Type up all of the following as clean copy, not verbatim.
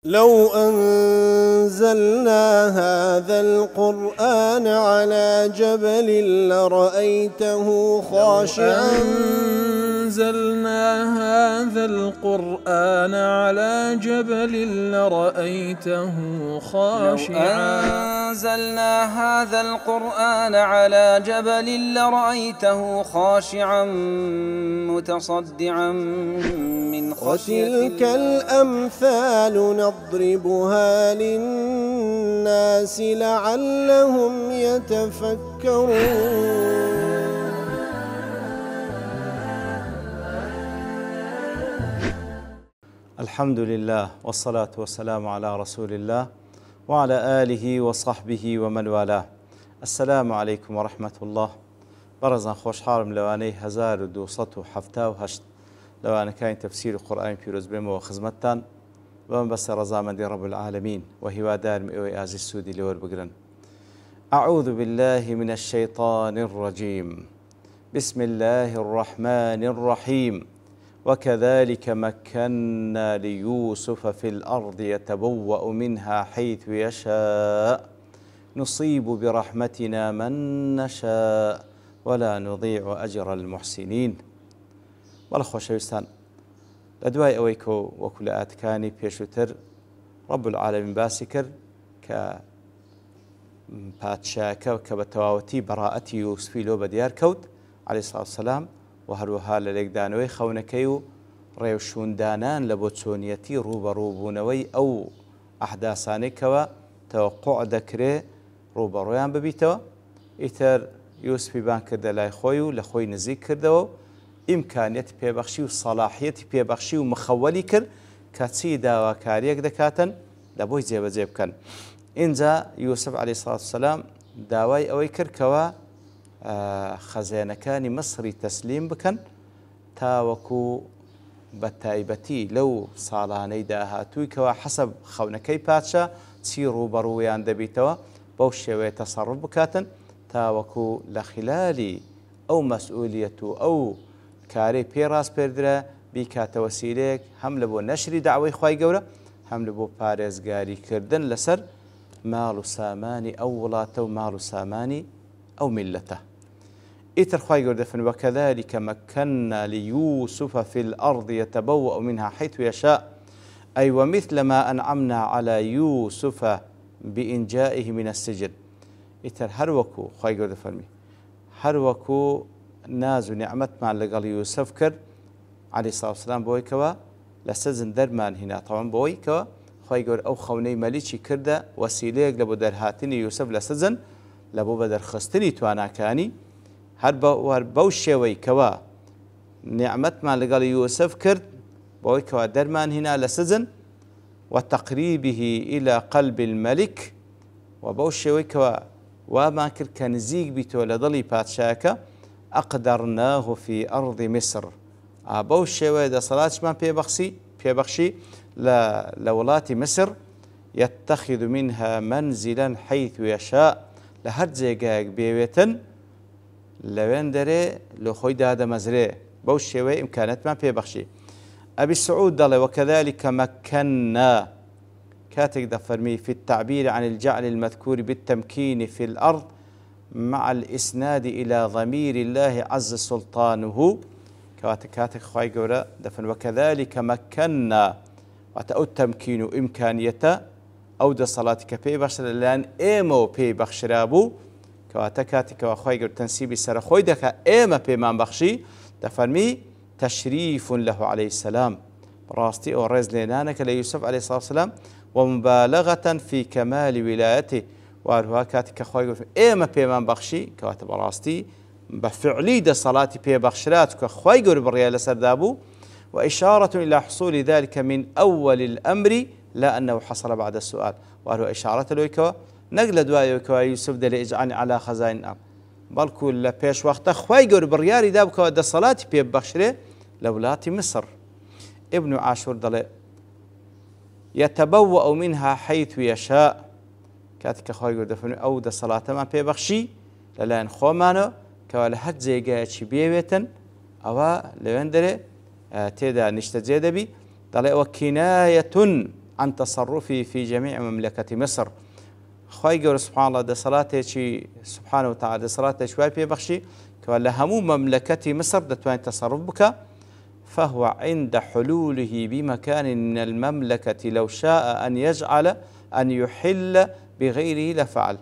لو أنزلنا هذا القرآن على جبل لرأيته خاشعا أنزلنا هذا القرآن على جبل لرأيته خاشعا أنزلنا هذا القرآن على جبل لرأيته خاشعا متصدعا من خشية الله. وتلك الأمثال نضربها للناس لعلهم يتفكرون. الحمد لله والصلاة والسلام على رسول الله وعلى آله وصحبه ومن والاه. السلام عليكم ورحمة الله. برزان خوش حارم لواني 1278 لواني كاين تفسير القرآن في رزبهم وخزمتان ومن بس رزامندي رب العالمين وهي دار مئوي آزي السودي لور بقرن. أعوذ بالله من الشيطان الرجيم. بسم الله الرحمن الرحيم. وكذلك مكنا ليوسف في الأرض يتبوأ منها حيث يشاء نصيب برحمتنا من نشاء ولا نضيع أجر المحسنين. بەڵە خۆشەویستان، لە دوای ئەوەی کە وەکو لە ئاتکانی پێشووتر ڕەب العالەمین باسی کرد کە پادشاکە کە بە تەواوەتی بەڕائەتی یوسفی لۆ بەدیار کەوت عەلەیهی سڵاتو وسەلام و هەروەها لە لێکدانەوەی خەونەکەی و ڕێوشوندانان لە بۆ چۆنیەتی ڕوبەڕووبوونەوەی ئەو ئەحداسانەی کەوە تەوەقوع دەکرێ ڕوبەڕۆیان ببیتەوە، ئیتر یوسفی بان کردە لای خۆی و لە خۆی نزیک کردەوە و ئیمکانیەتی پێبەخشی و سەلاحیەتی پێبەخشی و مخەوەلی کرد کە چی داواکاریەک دەکاتن لە بۆی جێبەجێ بکەن. ئینجا یوسف عەلەیهی سڵاتو وسەلام داوای ئەوەی کرد کەوە خەزێنەکانی مەسری تەسلیم بکەن تاوەکو بە تایبەتی لەو ساڵانەی داهاتووی کەوە حەسەب خەونەکەی پادشا چی ڕوبەڕوویان دەبیتەوە بەو شێوەیە تەسەڕف بکاتن تاوەکو لە خلالی ئەو مەسئولیەت و ئەو کارەی پێڕاست پێدرا بیکاتە وەسیلەیەک هەم لە بۆ نەشری داوای خوای گەورە هەم لە بۆ پارێزگاریکردن لەسەر ماڵ و سامانی ئەو وڵاتە و ماڵ و سامانی ئەو میلەتە. ئیتر خوای گەورە دەفەرمێ وەکەذەلیکە مەکەننا لیوسف فی الأرض یتبوأ منها حیث یشاء أي ومثل ما أنعمنا على يوسف بإنجائه من السجن. ئیتر هەر وەکو خوای گەورە دەفەرمێ هەر وەکو ناز و نیعمەتمان لەگەڵ یوسف کرد عەلەیهی سڵاتو وسەلام بۆی کەوە لە سەجن دەرمان هێنا تەواو بۆی کەوە خوای گەورە ئەو خەونەی مەلیکی کردە وەسیلەیەک لە بۆ دەرهاتنی یوسف لە سەجن لە بۆ بەدەرخستنی تواناکانی هەر بەو شێوەی کەوە نیعمەتمان لەگەڵ یوسف کرد بۆی کەوە دەرمان هێنا لە سەجن وتەقریبه إلى قلب الملك و بەو شێوەی کەوە وامان کرد کە نزیک بیتەوە لە دڵی پادشایەکە أقدرناه في أرض مصر. بەو شێوەیە دەسەڵاتیمان پێبەخشی لە وڵاتی مصر يتخذ منها منزلا حيث يشاء لە هەر جێگایەک بێوێتن لەوێن دەرێ لە خۆی دادەمەزرێ بەو شێوەیە ئیمکانەتمان پێبەخشی. ئەبی سعود دەڵێ وكذلك مكنا كاتك دفرمي في التعبير عن الجعل المذكور بالتمكين في الأرض مع الإسناد إلى ضمير الله عز سلطانه كاتك خواهي قورا دفن وكذلك مكنا وتأو التمكين إمكانية أو دا صلاتك بي بخشر لأن إيمو بي بخشرابو كاتك وخواهي قورا تنسيبي سر خوي دكا إيما بي من بخشي دفرمي تشريف له عليه السلام براستي أو رز لينانك ليوسف عليه الصلاة والسلام ومبالغة في كمال ولايته وهروها كاتك خوي قورا إيما بي من بخشي كاتب براستي بفعلي دا صلاتي بي بخشرات كخواهي قورا بالريال سردابو وإشارة إلى حصول ذلك من أول الأمر لا أنه حصل بعد السؤال وهو إشارة لويكوا نقل دوايوكوا يوسف دلي اجعلني على خزائن الأرض بەڵکو لە پێش وەختە خوای گەورە بڕیاری دا بکەوە دەسەڵاتی پێ ببەخشرێ لە وڵاتی مصر. ابن عاشور دەڵێ يتبوأ منها حيث يشاء کاتێک کە خوای گەورە دەفەرمێ ئەو دەسەڵاتەمان پێبەخشی لەلایەن خۆمانەوە کەوا لە هەر جێگایەکی بێوێتن ئەوە لەوێن دەرێ تێدا نیشتەجێ دەبی دەڵێ ئەوە کینایەتون عن تصرفه في جميع مملكة مصر. خواهی گەورە سبحان الله دەسەڵاتێکی سبحانه وتعالى دەسەڵاتێکی وای پێبەخشی کە لە هەموو مملكة مصر دەتوانێت تصرف بکە. فهو عند حلوله بمكان من المملكة لو شاء أن يجعل أن يحل بغيره لفعل.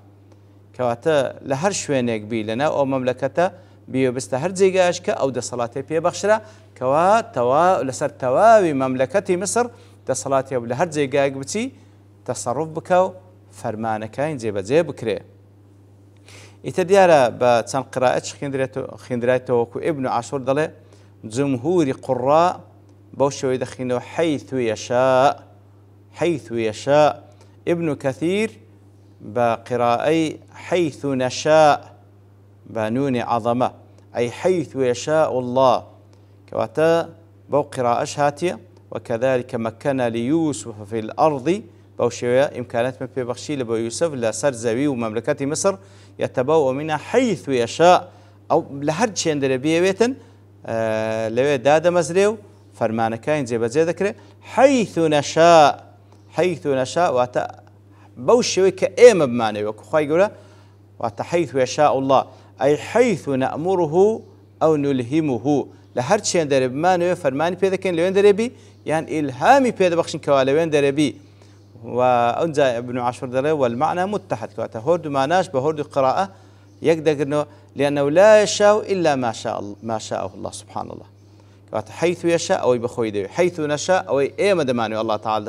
كواتا لهر شوينيك بي لنا أو مملكته بيو بستهر جيجاشك أو دەسەڵاتی پێبەخشرا كوا لەسەر تەواوی مملكة مصر دەسەڵاتی أو لهر جيجاك بچی تصرف بكو فەرمانەکانی جێبەجێ بکرێ. ئیتر دیارە بە چەند قراءەت خوێندرایەوە وەکو ئیبن عاشور دەڵێ جمهوری قڕا بەو شێوەی دەخینەوە حيث يشاء ابن كثير بقراءة حيث نشاء بنون عظمة أي حيث يشاء الله كواتا بو قراءة هاتية. وكذلك مكن ليوسف في الأرض بو شوية إمكانات من ببخشي لبو يوسف لسر زوي ومملكة مصر يتبوأ منها حيث يشاء أو لهرد شيء اندر بيويتن لوي دادا مزريو فرمان كاين زي بزي ذكره حيث نشاء واتا بو شوية كأيم بمعنى وكخواي يقول واتا حيث يشاء الله أي حيث نأمره أو نلهمه لهرد شيء اندر بمعنى فرماني بيذا كين لوين دربي يعني إلهامي بيذا بخشن كوالوين دربي. وأنزا ابن عاشور دلي والمعنى متحد كواتا هورد معناش بهورد قراءة يقدر إنه لأنه لا يشاء إلا ما شاءه الله سبحان الله. كواتا حيث يشاء أو يبخوي دي حيث نشاء أو إيما دماني الله تعالى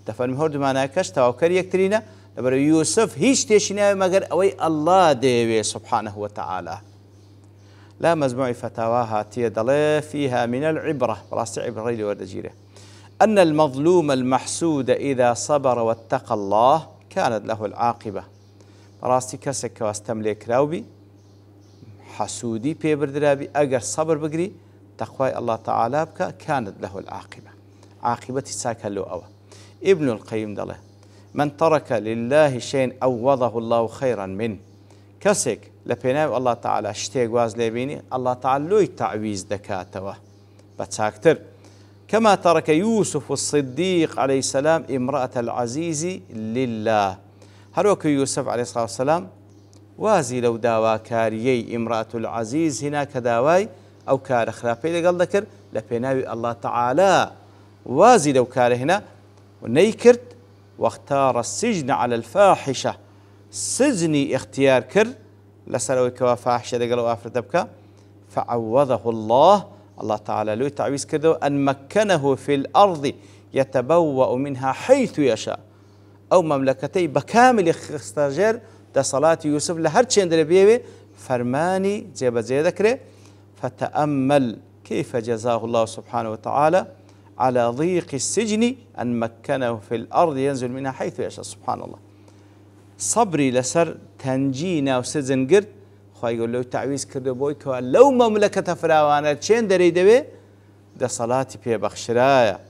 دفرمي هورد معناه كش توكل يكترينا لبر يوسف هيش تشينا مگر أو الله ديوي سبحانه وتعالى. لا مجموع فتاواها تيدلي فيها من العبرة براس عبرة لورد جيره أن المظلوم المحسود إذا صبر واتقى الله كانت له العاقبة. راسي كسك واستملك راوبي حسودي بيبردرابي أجر صبر بقري تقوى الله تعالى بك كانت له العاقبة. عاقبة ساكن له أوى. ابن القيم دله من ترك لله شيء أوضه الله خيرا منه. كسك لبناء الله تعالى اشتيق واز لبيني الله تعالى لو تعويز دكاتوا بتساكتر. كما ترك يوسف الصديق عليه السلام امرأة العزيز لله. هروك يوسف عليه الصلاة والسلام وازي لو داوا كاريي امرأة العزيز هناك داواي أو كار خرافي لقال ذكر لبناوي الله تعالى وازي لو كار هنا ونيكرت واختار السجن على الفاحشة سجني اختيار كر لسلوي كوا فاحشة قالوا أفردبك فعوضه الله تعالى له تعويز كذا أن مكنه في الأرض يتبوأ منها حيث يشاء أو مملكتي بكامل استاجر ده صلاة يوسف لهرتش اندر بيوي فرماني جيب زي ذكره. فتأمل كيف جزاه الله سبحانه وتعالى على ضيق السجن أن مكنه في الأرض ينزل منها حيث يشاء سبحان الله. صبري لسر تنجينا وسجن قرد خواهي يقول له تعويز كردو بويك لو مملكة فراوانا تشين دريدوي ده صلاتي بي بخشرايا.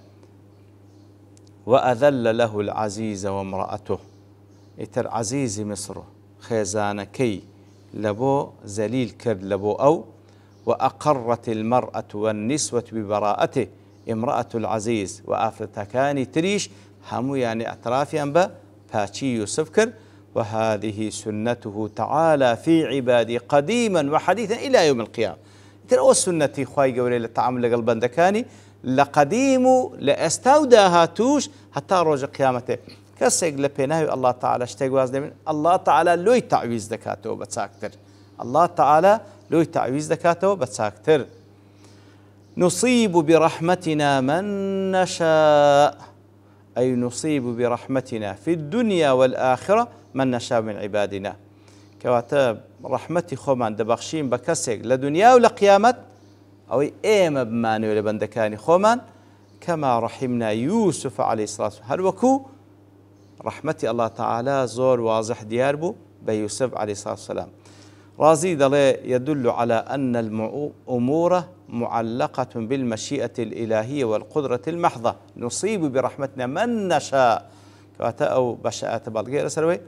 وأذل له العزيز وامرأته إتر عزيز مصر خيزانكي لبو زليل كرد لبو أو وأقرت المرأة والنسوة ببراءته امرأة العزيز وآفرتكاني تريش همو يعني اعترافي أنبا باتشي يوسف كر. وهذه سنته تعالى في عبادي قديما وحديثا إلى يوم القيامة. ترى سنتي خواي قولي للتعامل قلبا دكاني لقديم لأستودها توش حتى رجع قيامته كسيق لبيناه الله تعالى اشتغواز من الله تعالى لوي تعويز دكاته بتساكتر. الله تعالى لوي تعويز دكاته بتساكتر. نصيب برحمتنا من نشاء أي نصيب برحمتنا في الدنيا والآخرة من نشاء من عبادنا. كواتب رحمتي خومان دبخشين بكسيق لدنيا ولقيامت أو إيما بماني ولبندكاني خومان كما رحمنا يوسف عليه الصلاة والسلام. هل وكو رحمتي الله تعالى زور واضح دياربو بيوسف عليه الصلاة والسلام. رازي دلي يدل على أن الأمور معلقة بالمشيئة الإلهية والقدرة المحضة. نصيب برحمتنا من نشاء كواتا أو بشاءات بالغير سروي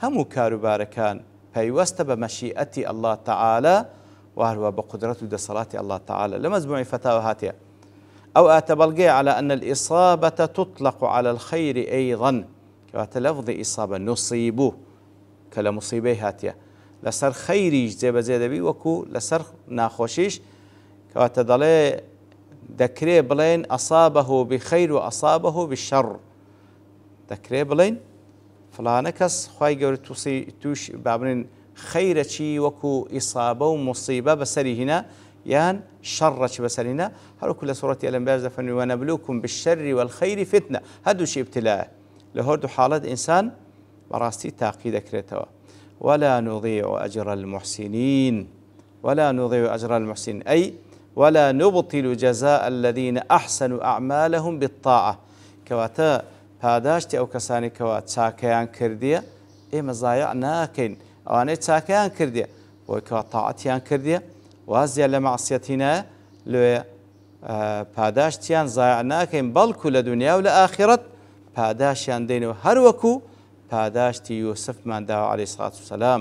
هم كارباركان فيوست بمشيئة الله تعالى وهو بقدرته صلاة الله تعالى. لمزموع فتاوى هاتيا أو أتبلغي على أن الإصابة تطلق على الخير أيضا كواتە لفظ إصابة نصيبه كلا مصيبه هاتية لسر خيري جێبەجێ دەبی وەکو لەسەر ناخۆشیش کەواتە دەڵێ دەکرێ بڵێن أصابه بخير وأصابه بالشر دەکرێ بڵێن فلانە کەس خوای گەورە توش بابنین خەیرەکی وەکو ئیسابە و مصیبە بەسەری هینا یان شەڕەکی بەسەری هینا هەروەکو لە سوڕەتی ئەلەنبیاش دەفەرمێ وەنەبلوکم بالشەر والخەیری فتنە هەردووشی ابتلایە لە هەردوو حاڵەت ئینسان بەڕاستی تاقی دەکرێتەوە ولا نضيع أجر المحسنين ولا نضيع أجر المحسنين أي ولا نبطل جزاء الذين أحسنوا أعمالهم بالطاعة كواتا پاداشتی ئەو کەسانی کەوا چاکەیان کردیە ئێمە زایع ناکەین ئەوانەی چاکەیان کردیە بۆی کەوا تاعەتیان کردیە وازیان لە مەعسیەتینە لێ پاداشتیان زایع ناکەین بەڵکو لە دنیا و لە ئاخرەت پاداشیان دێنەوە هەروەکو پاداشتی یوسفمان داوە عەلەیهی سڵات وسەلام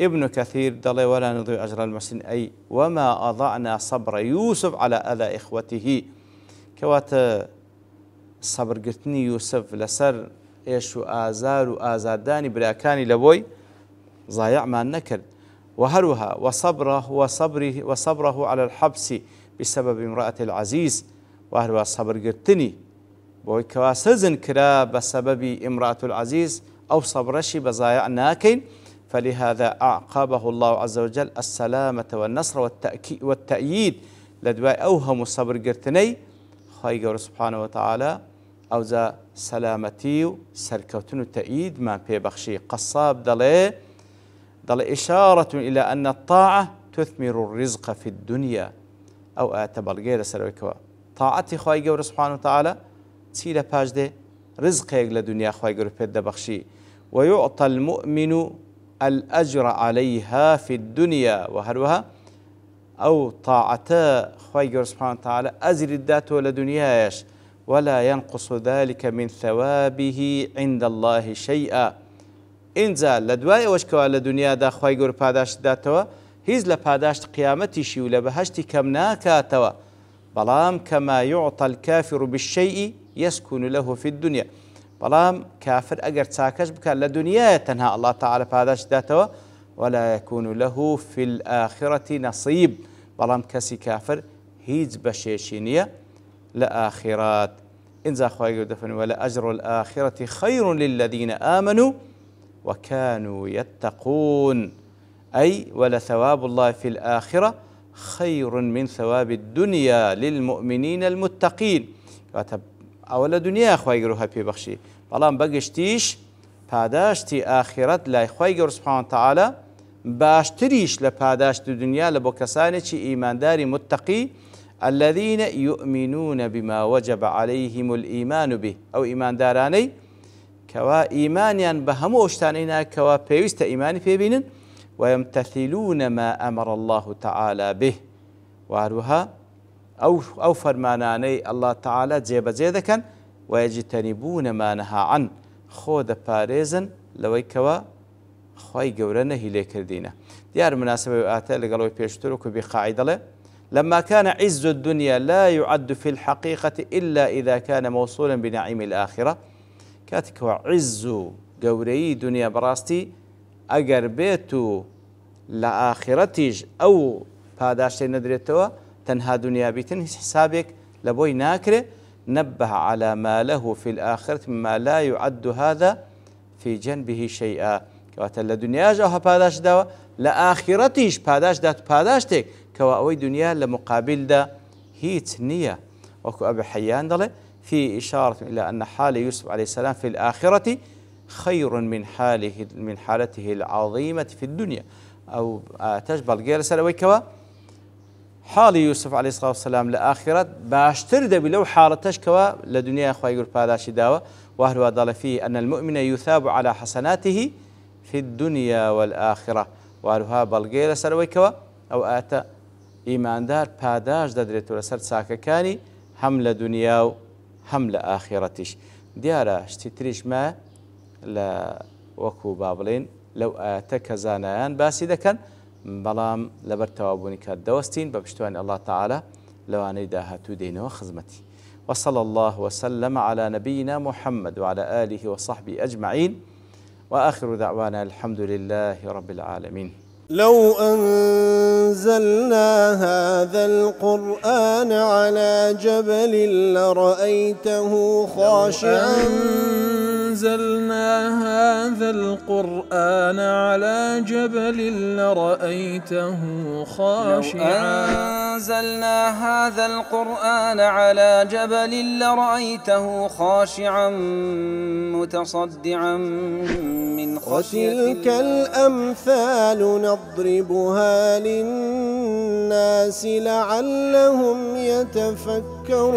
ابن كثير دڵێ ولا نضيع أجر المحسنين أي وما أضعنا صبر يوسف على أذى إخوته كواتە سەبرگرتنی یوسف لەسەر ئێش و ئازار و ئازاردانی براکانی لە بۆی زایعمان نەکرد وهروها وصبره على الحبس بسبب امرأة العزيز وهروها سەبرگرتنی بۆی کەوا سەزن کرا بسبب امرأة العزيز أو صبرشي بزایع ناکەین فلهذا أعقبه الله عز وجل السلامة والنصر والتأييد لدواء أوهم سەبرگرتنەی خی گەورە سبحانه وتعالى ئەوجا سەلامەتی و سەرکەوتن و تەئیدمان پێبەخشی قەساب دەڵێ إشارة إلى أن الطاعة تثمر الرزق في الدنيا أو ئاتە لەسەرەوەیکەوە طاعەتی خی گەورە سبحانه وتعالى چی لە پاش دێ رزقێک لە دنیا خی گەورە پێت دەبەخشی ويعطى المؤمن الأجر عليها في الدنيا وهروها أو طاعته خی گەورە سبحانه وتعالى ئەجری داتەوە لە دنیایش ولا ينقص ذلك من ثوابه عند الله شيئا إنزا لدواء وشكوا لدنيا دا خواي قور پاداشت داتوا هيز لپاداشت قيامتشي ولبهشت كم ناكاتوا بلام كما يعطى الكافر بالشيء يسكن له في الدنيا بلام كافر أجر تساكش بك لدنيا تنهى الله تعالى پاداشت داتوا ولا يكون له في الآخرة نصيب بلام كسي كافر هيز بشيشينية لآخرات إنزا خواهي دفن ولا أجر الآخرة خير للذين آمنوا وكانوا يتقون أي ولا ثواب الله في الآخرة خير من ثواب الدنيا للمؤمنين المتقين أولا دنيا خواهي روها ببخشي بلان بقشتيش پاداشتی آخرت لا خواهي سبحانه وتعالى باشتريش لپاداشت دنيا لبو كساني إيمان داري متقي الذين يؤمنون بما وجب عليهم الإيمان به أو إيمان داراني كوا إيمانيا بهمو اشتانينا كوا بيوست إيماني فيبينن ويمتثلون ما أمر الله تعالى به وهروها أو فرماناني الله تعالى جيب زيدكا ويجتنبون ما نهى عنه خود باريزن لوي كوا خواي قورنه ليك الدينه ديار مناسبة آتاء لقالوا بيشتركوا بقاعدة له لما كان عز الدنيا لا يعد في الحقيقة إلا إذا كان موصولا بنعيم الآخرة كاتك عز قوري دنيا براستي أجر بيتو لآخرتيج أو پاداشتي ندريتوا تنها دنيا بيتن حسابك لبوي ناكره نبه على ما له في الآخرة مما لا يعد هذا في جنبه شيئا كواتل الدنيا جاها پاداش داوا لآخرتيج پاداش دات پاداشتك كوا أوي دنيا لمقابل دا هيت نية وكو أبي حيان دله في إشارة إلى أن حال يوسف عليه السلام في الآخرة خير من حالته العظيمة في الدنيا أو تجبل غير سلوي كوا حال يوسف عليه الصلاة والسلام لآخرة باشتر دبي لو حالتش كوا لدنيا أخوة يقول باداشي داوة وهو ضل فيه أن المؤمن يثاب على حسناته في الدنيا والآخرة وهو بلغير سلوي كوا أو آتا إيمان دار پاداش دەدرێتەوە لەسەر چاکەکانی هەم لە دنیا و هەم لە ئاخیرەتیش دیارە شتی تریشمە لە وەکو با بڵێن لەو ئاەتە کە زانایان باسی دەکەن بەڵام لەبەر تەوابوونی کات دەوەستین بە پشتیوانی ئەڵڵا تەعالە لەوانەی داهاتوو دێنەوە خزمەتی وصلى الله وسلم على نبينا محمد وعلى آله وصحبه أجمعين، وآخر دعوانا الحمد لله رب العالمين. لو أنزلنا هذا القرآن على جبل لرأيته خاشعا أنزلنا هذا القرآن على جبل لرأيته خاشعا أنزلنا هذا القرآن على جبل لرأيته خاشعا متصدعا من خشية الله. وتلك الأمثال نضربها للناس لعلهم يتفكرون.